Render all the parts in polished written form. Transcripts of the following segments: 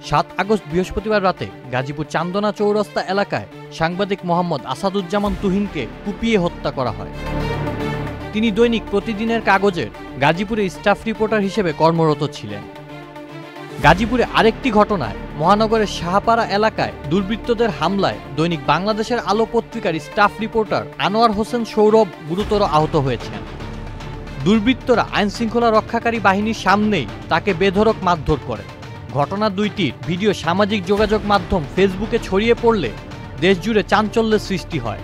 7 August বৃহস্পতিবার রাতে গাজীপুর চান্দনা চৌরাস্তা এলাকায় সাংবাদিক মোহাম্মদ আসাদুজ্জামান তুহিনকে কুপিয়ে হত্যা করা হয়। তিনি দৈনিক প্রতিদিনের কাগজের গাজীপুরে স্টাফ রিপোর্টার হিসেবে কর্মরত ছিলেন। গাজীপুরে আরেকটি ঘটনায় মহানগরের শাহপাড়া এলাকায় দুর্বৃত্তদের হামলায় দৈনিক বাংলাদেশের আলো পত্রিকার স্টাফ রিপোর্টার আনোয়ার হোসেন সৌরভ গুরুতর আহত হয়েছেন। দুর্বৃত্তরা আইনশৃঙ্খলা রক্ষাকারী বাহিনীর সামনেই তাকে বেধড়ক মারধর করে। ঘটনা দুইটির ভিডিও সামাজিক যোগাযোগ মাধ্যম ফেসবুকে ছড়িয়ে পড়লে দেশজুড়ে চাঞ্চল্যের সৃষ্টি হয়।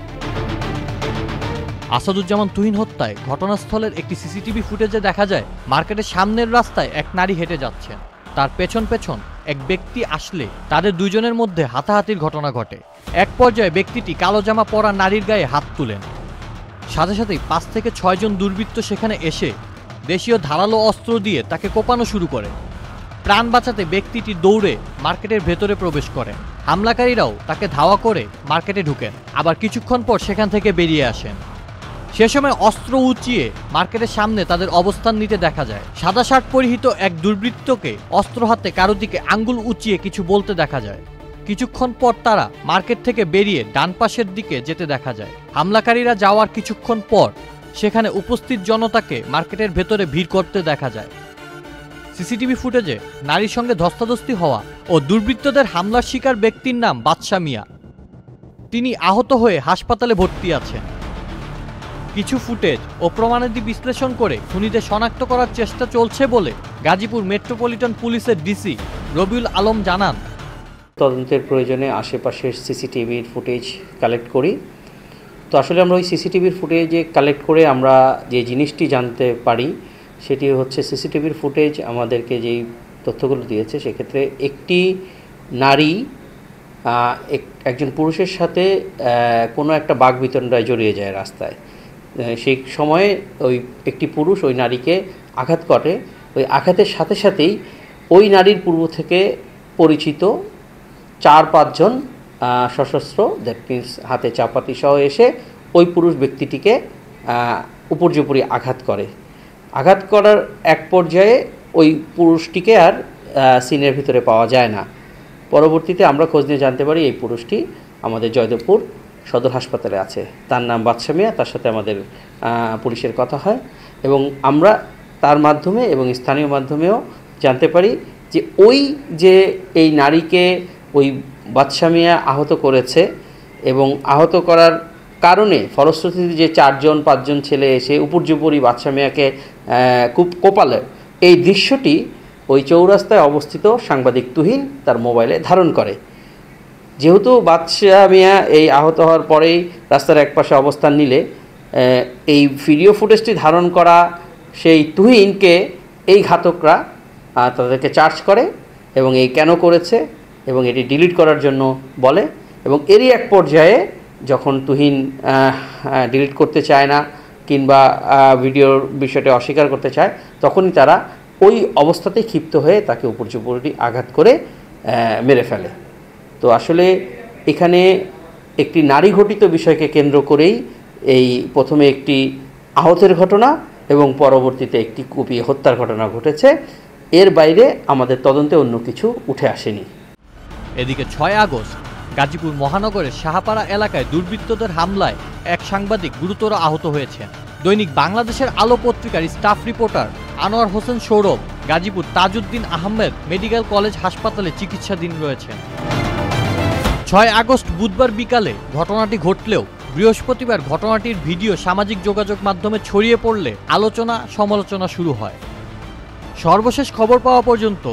আসাদুজ্জামান তুহিন হত্যায় ঘটনাস্থলের একটি সিসিটিভি ফুটেজে দেখা যায় মার্কেটের সামনের রাস্তায় এক নারী হেঁটে যাচ্ছেন। তার পেছন পেছন এক ব্যক্তি আসলে তাদের দুজনের মধ্যে হাতাহাতির ঘটনা ঘটে। এক পর্যায়ে ব্যক্তিটি কালো জামা পরা নারীর গায়ে হাত তুলেন। সাথে সাথেই 5 থেকে 6 জন দুর্বৃত্ত সেখানে এসে দেশীয় ধারালো অস্ত্র দিয়ে তাকে কোপানো শুরু করে। প্রাণ বাঁচাতে ব্যক্তিটি দৌড়ে মার্কেটের ভেতরে প্রবেশ করেন। হামলাকারীরাও তাকে ধাওয়া করে মার্কেটে ঢুকেন, আবার কিছুক্ষণ পর সেখান থেকে বেরিয়ে আসেন। সে সময় অস্ত্র উঁচিয়ে মার্কেটের সামনে তাদের অবস্থান নিতে দেখা যায়। সাদা শার্ট পরিহিত এক দুর্বৃত্তকে অস্ত্র হাতে কারো দিকে আঙ্গুল উঁচিয়ে কিছু বলতে দেখা যায়। কিছুক্ষণ পর তারা মার্কেট থেকে বেরিয়ে ডান পাশের দিকে যেতে দেখা যায়। হামলাকারীরা যাওয়ার কিছুক্ষণ পর সেখানে উপস্থিত জনতাকে মার্কেটের ভেতরে ভিড় করতে দেখা যায়। সিসিটিভি ফুটেজে নারীর সঙ্গে ধস্তাধস্তি হওয়া ও দুর্বৃত্তদের হামলার শিকার ব্যক্তির নাম বাদশা মিয়া। তিনি আহত হয়ে হাসপাতালে ভর্তি আছেন। কিছু ফুটেজ ও প্রমাণাদি বিশ্লেষণ করে খুনিদের শনাক্ত করার চেষ্টা চলছে বলে গাজীপুর মেট্রোপলিটন পুলিশের ডিসি রবিউল আলম জানান। তদন্তের প্রয়োজনে আশেপাশের সিসিটিভির ফুটেজ কালেক্ট করি। তো আসলে আমরা ওই সিসিটিভির ফুটেজে কালেক্ট করে আমরা যে জিনিসটি জানতে পারি সেটি হচ্ছে সিসিটিভির ফুটেজ আমাদেরকে যেই তথ্যগুলো দিয়েছে সেক্ষেত্রে একটি নারী একজন পুরুষের সাথে কোনো একটা বাকবিতণ্ডায় জড়িয়ে যায় রাস্তায়। সেই সময়ে ওই একটি পুরুষ ওই নারীকে আঘাত করে। ওই আঘাতের সাথে সাথেই ওই নারীর পূর্ব থেকে পরিচিত 4-5 জন সশস্ত্র, দ্যাট মিনস হাতে চাপাতি সহ এসে ওই পুরুষ ব্যক্তিটিকে উপর্যুপরি আঘাত করে। আঘাত করার এক পর্যায়ে ওই পুরুষটিকে আর সিনের ভিতরে পাওয়া যায় না। পরবর্তীতে আমরা খোঁজ নিয়ে জানতে পারি এই পুরুষটি আমাদের জয়দেবপুর সদর হাসপাতালে আছে। তার নাম বাদশা মিয়া। তার সাথে আমাদের পুলিশের কথা হয় এবং আমরা তার মাধ্যমে এবং স্থানীয় মাধ্যমেও জানতে পারি যে ওই যে এই নারীকে ওই বাদশা মিয়া আহত করেছে এবং আহত করার কারণে ফলশ্রুতিতে যে 4-5 জন ছেলে এসে উপর্যুপরি বাদশা মিয়াকে খুব কোপালে, এই দৃশ্যটি ওই চৌরাস্তায় অবস্থিত সাংবাদিক তুহিন তার মোবাইলে ধারণ করে। যেহেতু বাদশা মিয়া এই আহত হওয়ার পরেই রাস্তার একপাশে অবস্থান নিলে এই ভিডিও ফুটেজটি ধারণ করা সেই তুহিনকে এই ঘাতকরা তাদেরকে চার্জ করে এবং এই কেন করেছে এবং এটি ডিলিট করার জন্য বলে এবং এরই এক পর্যায়ে যখন তুহিন ডিলিট করতে চায় না কিংবা ভিডিওর বিষয়টি অস্বীকার করতে চায় তখনই তারা ওই অবস্থাতেই ক্ষিপ্ত হয়ে তাকে উপর্যুপরি আঘাত করে মেরে ফেলে। তো আসলে এখানে একটি নারী ঘটিত বিষয়কে কেন্দ্র করেই এই প্রথমে একটি আহতের ঘটনা এবং পরবর্তীতে একটি কুপিয়ে হত্যার ঘটনা ঘটেছে। এর বাইরে আমাদের তদন্তে অন্য কিছু উঠে আসেনি। এদিকে 6 আগস্ট গাজীপুর মহানগরের শাহপাড়া এলাকায় দুর্বৃত্তদের হামলায় এক সাংবাদিক গুরুতর আহত হয়েছেন। দৈনিক বাংলাদেশের আলো পত্রিকার staff reporter Anwar Hossain Sourav Gazipur Tajuddin Ahmed medical college হাসপাতালে চিকিৎসাধীন রয়েছেন। 6 আগস্ট বুধবার বিকালে ঘটনাটি ঘটলেও বৃহস্পতিবার ঘটনাটির ভিডিও সামাজিক যোগাযোগ মাধ্যমে ছড়িয়ে পড়লে আলোচনা সমালোচনা শুরু হয়। সর্বশেষ খবর পাওয়া পর্যন্ত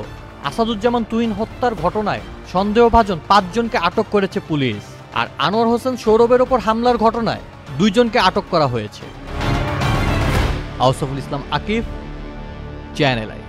আসাদুজ্জামান তুহিন হত্যার ঘটনায় সন্দেহভাজন 5 জনকে আটক করেছে পুলিশ, আর আনোয়ার হোসেন সৌরভের ওপর হামলার ঘটনায় 2 জনকে আটক করা হয়েছে। আউসাফুল ইসলাম আকিব, চ্যানেল আই।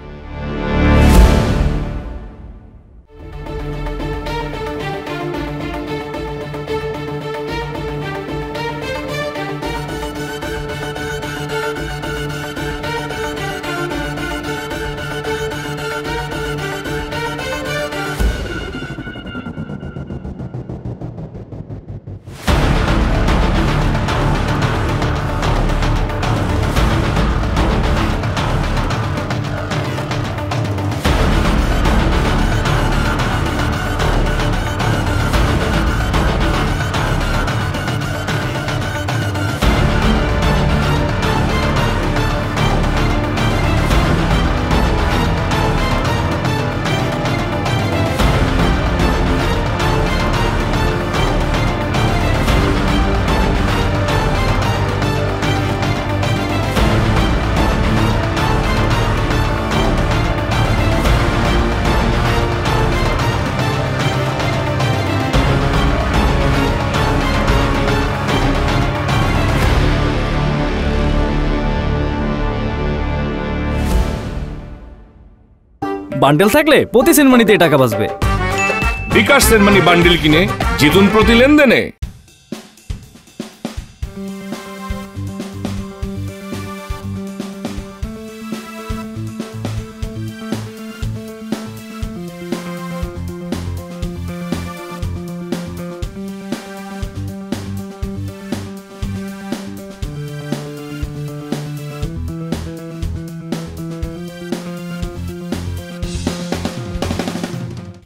বান্ডেল থাকলে প্রতি সেনমানিতে টাকা বাঁচবে। বিকাশ সেনমানি বান্ডিল কিনে জিতুন প্রতি লেনদেনে।